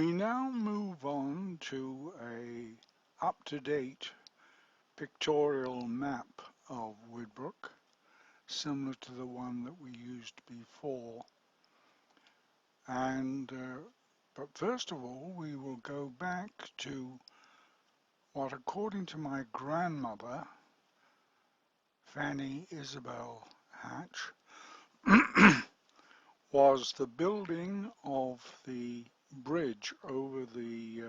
We now move on to a up-to-date pictorial map of Widbrook, similar to the one that we used before. But first of all, we will go back to what, according to my grandmother, Fanny Isabel Hatch, was the building of the bridge over the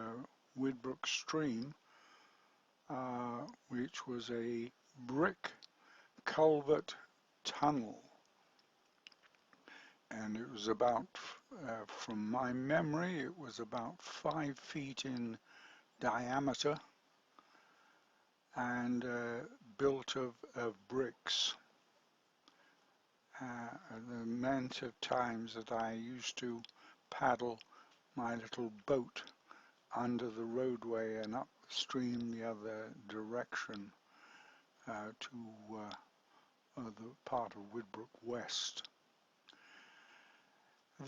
Widbrook stream, which was a brick culvert tunnel. And it was about, from my memory, it was about 5 feet in diameter and built of bricks. The amount of times that I used to paddle my little boat under the roadway and up the stream the other direction to the part of Widbrook West.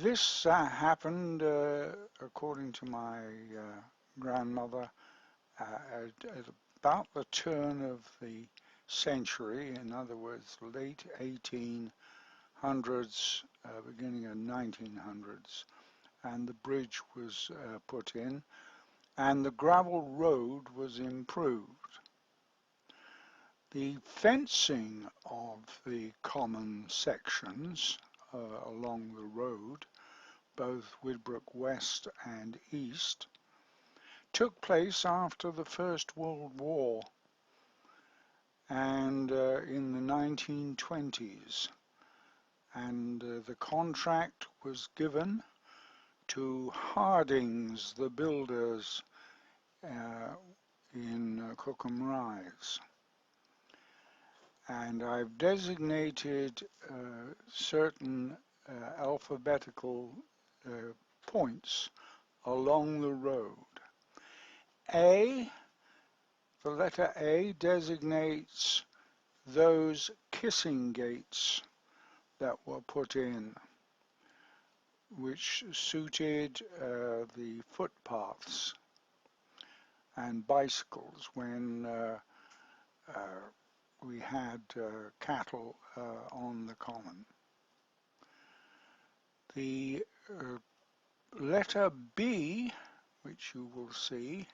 This happened, according to my grandmother, at about the turn of the century, in other words, late 1800s, beginning of 1900s, and the bridge was put in, and the gravel road was improved. The fencing of the common sections along the road, both Widbrook West and East, took place after the First World War and in the 1920s, and the contract was given to Hardings, the builders in Cookham Rise. And I've designated certain alphabetical points along the road. The letter A designates those kissing gates that were put in, which suited the footpaths and bicycles when we had cattle on the common. The letter B, which you will see,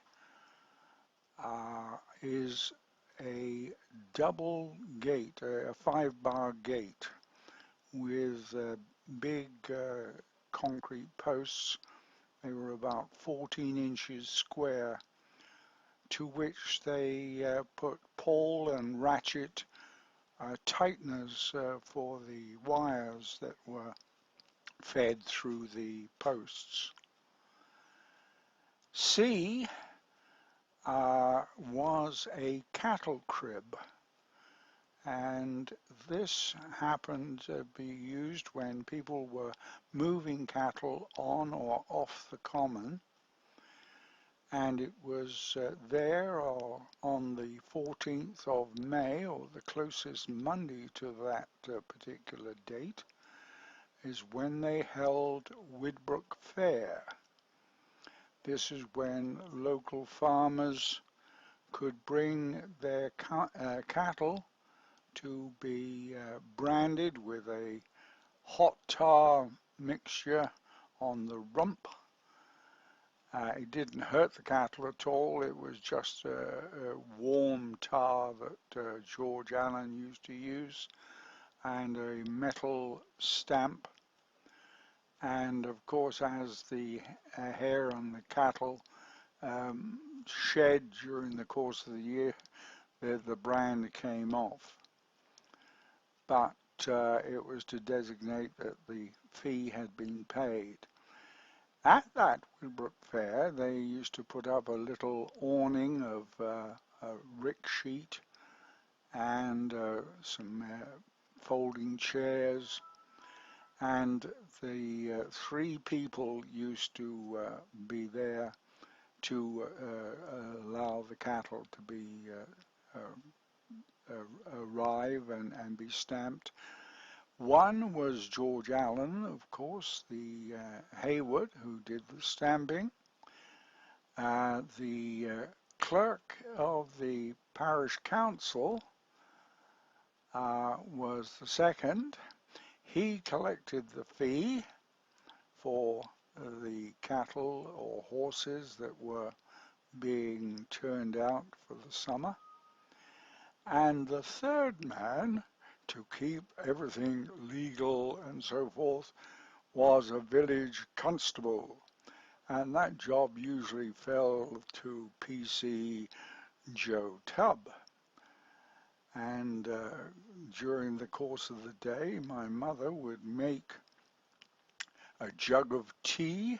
is a double gate, a 5-bar gate with big concrete posts. They were about 14 inches square, to which they put pole and ratchet tighteners for the wires that were fed through the posts. C was a cattle crib, and this happened to be used when people were moving cattle on or off the common, and it was there or on the 14th of May, or the closest Monday to that particular date, is when they held Widbrook Fair. This is when local farmers could bring their cattle to be branded with a hot tar mixture on the rump. It didn't hurt the cattle at all. It was just a warm tar that George Allen used to use, and a metal stamp. And of course, as the hair on the cattle shed during the course of the year, the brand came off. But it was to designate that the fee had been paid. At that Widbrook Fair, they used to put up a little awning of a rick sheet and some folding chairs, and the 3 people used to be there to allow the cattle to be arrive and be stamped. One was George Allen, of course, the Hayward, who did the stamping. The clerk of the parish council was the second. He collected the fee for the cattle or horses that were being turned out for the summer. And the third man, to keep everything legal and so forth, was a village constable. And that job usually fell to PC Joe Tubb. And during the course of the day, my mother would make a jug of tea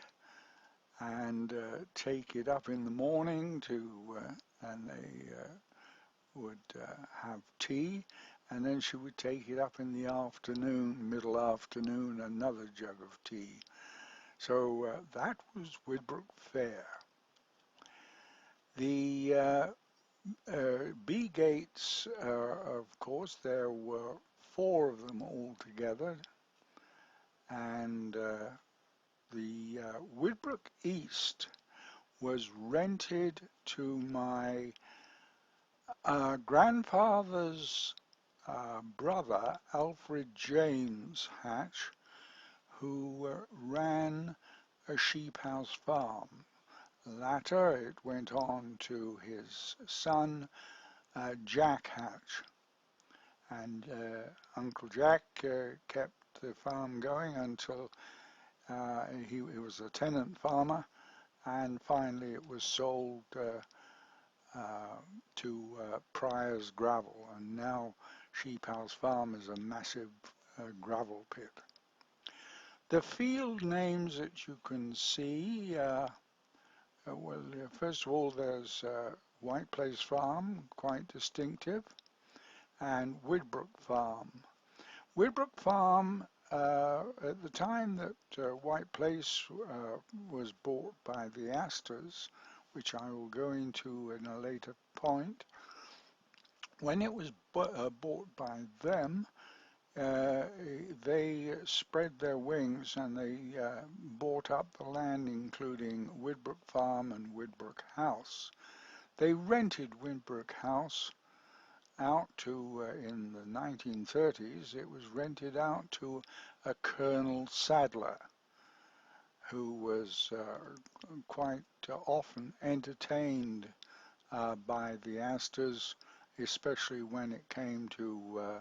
and take it up in the morning and they would have tea, and then she would take it up in the afternoon, middle afternoon, another jug of tea. So that was Widbrook Fair. The B gates, of course, there were 4 of them altogether, and the Widbrook East was rented to my grandfather's brother, Alfred James Hatch, who ran a sheep house farm. Later, it went on to his son, Jack Hatch. And Uncle Jack kept the farm going until he was a tenant farmer, and finally it was sold to Pryor's Gravel, and now Sheep House Farm is a massive gravel pit. The field names that you can see, well, first of all, there's White Place Farm, quite distinctive, and Widbrook Farm. Widbrook Farm, at the time that White Place was bought by the Astors, which I will go into in a later point, when it was bought by them, they spread their wings and they bought up the land, including Widbrook Farm and Widbrook House. They rented Widbrook House out to, in the 1930s, it was rented out to a Colonel Sadler, who was quite often entertained by the Astors, especially when it came to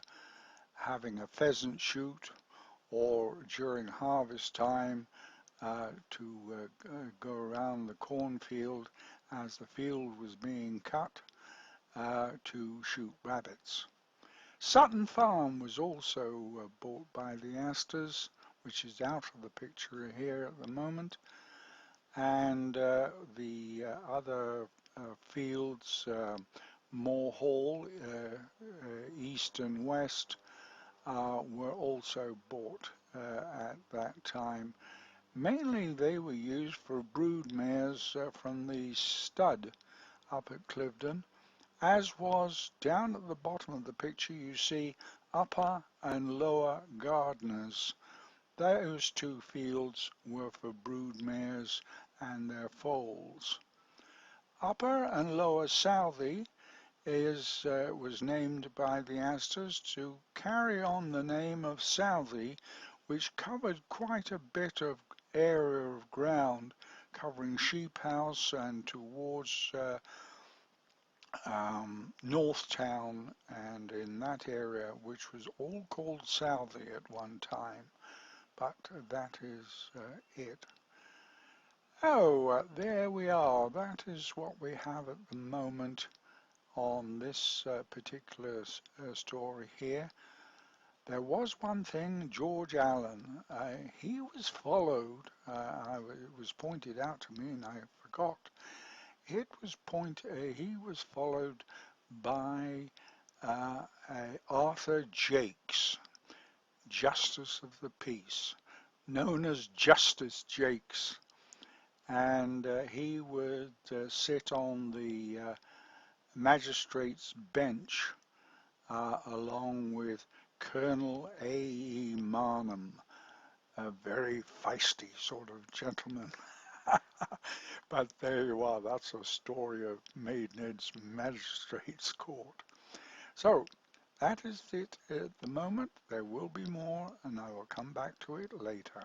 having a pheasant shoot, or during harvest time to go around the cornfield as the field was being cut to shoot rabbits. Sutton Farm was also bought by the Astors, which is out of the picture here at the moment, and the other fields, Moore Hall, east and west, were also bought at that time. Mainly they were used for brood mares from the stud up at Cliveden, as was down at the bottom of the picture you see Upper and Lower Gardeners. Those 2 fields were for brood mares and their foals. Upper and Lower Southey was named by the Astors to carry on the name of Southey, which covered quite a bit of area of ground, covering Sheep House and towards Northtown, and in that area, which was all called Southey at one time, but that is it. Oh, there we are. That is what we have at the moment on this particular story here. There was one thing, George Allen, he was followed, it was pointed out to me and I forgot. He was followed by Arthur Jakes, Justice of the Peace, known as Justice Jakes, and he would sit on the magistrate's bench along with Colonel A.E. Marnham, a very feisty sort of gentleman. But there you are, that's a story of Maidenhead's Magistrates Court. So, that is it at the moment. There will be more, and I will come back to it later.